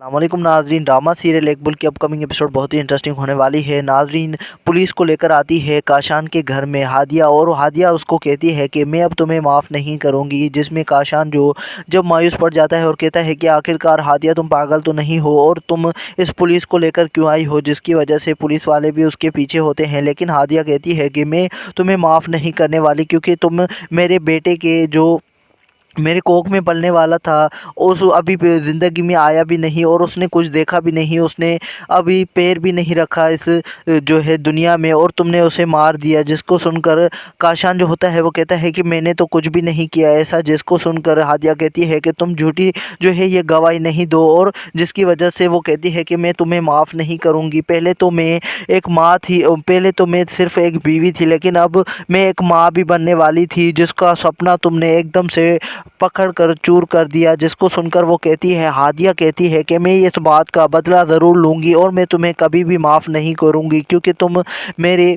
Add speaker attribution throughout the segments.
Speaker 1: अस्सलामुअलैकुम नाजरीन। Drama serial Iqbal की अपकमिंग एपिसोड बहुत ही इंटरेस्टिंग होने वाली है। नाजरीन, पुलिस को लेकर आती है काशान के घर में हादिया, और हादिया उसको कहती है कि मैं अब तुम्हें माफ़ नहीं करूंगी। जिसमें काशान जो जब मायूस पड़ जाता है और कहता है कि आखिरकार हादिया तुम पागल तो नहीं हो और तुम इस पुलिस को लेकर क्यों आई हो, जिसकी वजह से पुलिस वाले भी उसके पीछे होते हैं। लेकिन हादिया कहती है कि मैं तुम्हें माफ़ नहीं करने वाली, क्योंकि तुम मेरे बेटे के जो मेरे कोख में पलने वाला था, उस अभी ज़िंदगी में आया भी नहीं और उसने कुछ देखा भी नहीं, उसने अभी पैर भी नहीं रखा इस जो है दुनिया में, और तुमने उसे मार दिया। जिसको सुनकर काशान जो होता है वो कहता है कि मैंने तो कुछ भी नहीं किया ऐसा। जिसको सुनकर हादिया कहती है कि तुम झूठी जो है ये गवाही नहीं दो, और जिसकी वजह से वो कहती है कि मैं तुम्हें माफ़ नहीं करूँगी। पहले तो मैं एक माँ थी, पहले तो मैं सिर्फ़ एक बीवी थी, लेकिन अब मैं एक माँ भी बनने वाली थी, जिसका सपना तुमने एकदम से पकड़ कर चूर कर दिया। जिसको सुनकर वो कहती है, हादिया कहती है कि मैं इस बात का बदला ज़रूर लूँगी और मैं तुम्हें कभी भी माफ़ नहीं करूँगी, क्योंकि तुम मेरे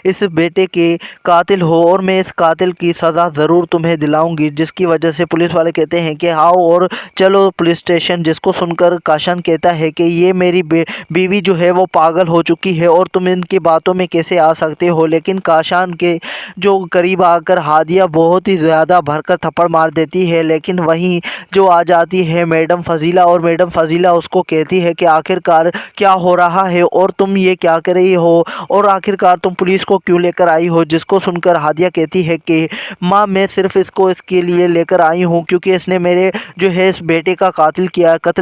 Speaker 1: इस बेटे के कातिल हो और मैं इस कातिल की सज़ा ज़रूर तुम्हें दिलाऊंगी। जिसकी वजह से पुलिस वाले कहते हैं कि आओ और चलो पुलिस स्टेशन। जिसको सुनकर काशान कहता है कि ये मेरी बीवी जो है वो पागल हो चुकी है और तुम इनकी बातों में कैसे आ सकते हो। लेकिन काशान के जो करीब आकर हादिया बहुत ही ज़्यादा भरकर थप्पड़ मार देती है। लेकिन वहीं जो आ जाती है मैडम फ़ज़ीला, और मैडम फ़ज़ीला उसको कहती है कि आखिरकार क्या हो रहा है और तुम ये क्या कर रही हो, और आखिरकार तुम पुलिस को क्यों लेकर आई हो। जिसको सुनकर हादिया कहती है कि माँ, मैं सिर्फ़ इसको इसके लिए लेकर आई हूँ क्योंकि इसने मेरे जो है इस बेटे का कत्ल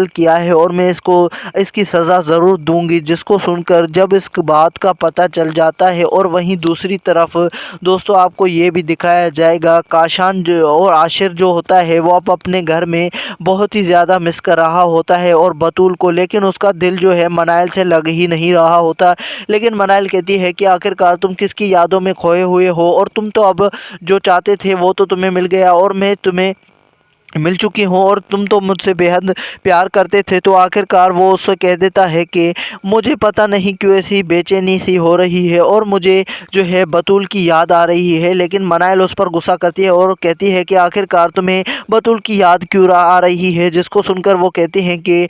Speaker 1: किया है और मैं इसको इसकी सज़ा ज़रूर दूंगी। जिसको सुनकर जब इस बात का पता चल जाता है, और वहीं दूसरी तरफ दोस्तों आपको ये भी दिखाया जाएगा काशान जो और आशिर जो होता है वो अब अपने घर में बहुत ही ज़्यादा मिस कर रहा होता है और बतूल को, लेकिन उसका दिल जो है मनाइल से लग ही नहीं रहा होता। लेकिन मनाइल कहती है कि आखिरकार तुम किसकी यादों में खोए हुए हो, और तुम तो अब जो चाहते थे वो तो तुम्हें मिल गया और मैं तुम्हें मिल चुकी हूँ, और तुम तो मुझसे बेहद प्यार करते थे। तो आखिरकार वो उससे कह देता है कि मुझे पता नहीं क्यों ऐसी बेचैनी सी हो रही है और मुझे जो है बतूल की याद आ रही है। लेकिन मनाइल उस पर गुस्सा करती है और कहती है कि आखिरकार तुम्हें बतूल की याद क्यों आ रही है। जिसको सुनकर वो कहते हैं कि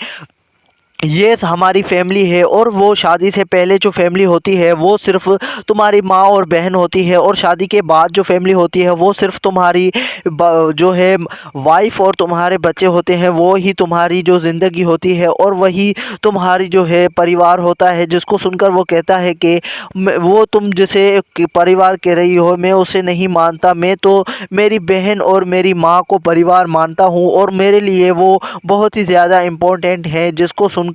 Speaker 1: ये हमारी फैमिली है, और वो शादी से पहले जो फैमिली होती है वो सिर्फ़ तुम्हारी माँ और बहन होती है, और शादी के बाद जो फैमिली होती है वो सिर्फ़ तुम्हारी जो है वाइफ और तुम्हारे बच्चे होते हैं। वो ही तुम्हारी जो ज़िंदगी होती है और वही तुम्हारी जो है परिवार होता है। जिसको सुनकर वो कहता है कि वो तुम जिसे परिवार कह रही हो मैं उसे नहीं मानता, मैं तो मेरी बहन और मेरी माँ को परिवार मानता हूँ और मेरे लिए वो बहुत ही ज़्यादा इम्पोर्टेंट है। जिसको सुनकर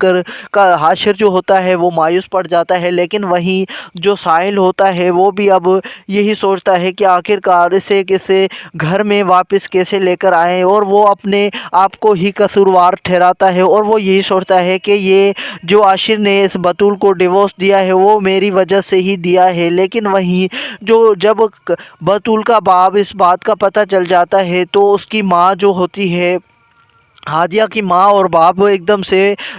Speaker 1: का हाशिर जो होता है वो मायूस पड़ जाता है। लेकिन वहीं जो साहिल होता है वो भी अब यही सोचता है कि आखिरकार इसे किसे घर में वापस कैसे लेकर आए, और वो अपने आप को ही कसूरवार ठहराता है और वो यही सोचता है कि ये जो आशिर ने इस बतूल को डिवोर्स दिया है वो मेरी वजह से ही दिया है। लेकिन वहीं जो जब बतूल का बाप इस बात का पता चल जाता है तो उसकी माँ जो होती है हादिया की माँ और बाप एकदम से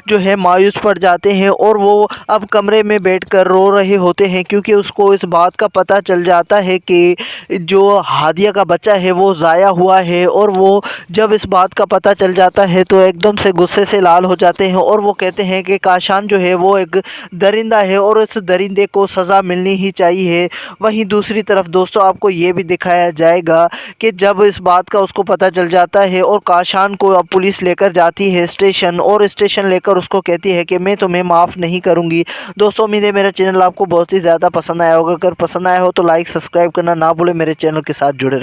Speaker 1: जो है मायूस पड़ जाते हैं, और वो अब कमरे में बैठकर रो रहे होते हैं क्योंकि उसको इस बात का पता चल जाता है कि जो हादिया का बच्चा है वो ज़ाया हुआ है। और वो जब इस बात का पता चल जाता है तो एकदम से गुस्से से लाल हो जाते हैं और वो कहते हैं कि काशान जो है वो एक दरिंदा है और इस दरिंदे को सज़ा मिलनी ही चाहिए। वहीं दूसरी तरफ दोस्तों आपको ये भी दिखाया जाएगा कि जब इस बात का उसको पता चल जाता है और काशान को अब पुलिस लेकर जाती है स्टेशन, और स्टेशन लेकर उसको कहती है कि मैं तुम्हें माफ़ नहीं करूंगी। दोस्तों उम्मीद है मेरा चैनल आपको बहुत ही ज़्यादा पसंद आया होगा। अगर पसंद आया हो तो लाइक सब्सक्राइब करना ना भूलें। मेरे चैनल के साथ जुड़े रहें।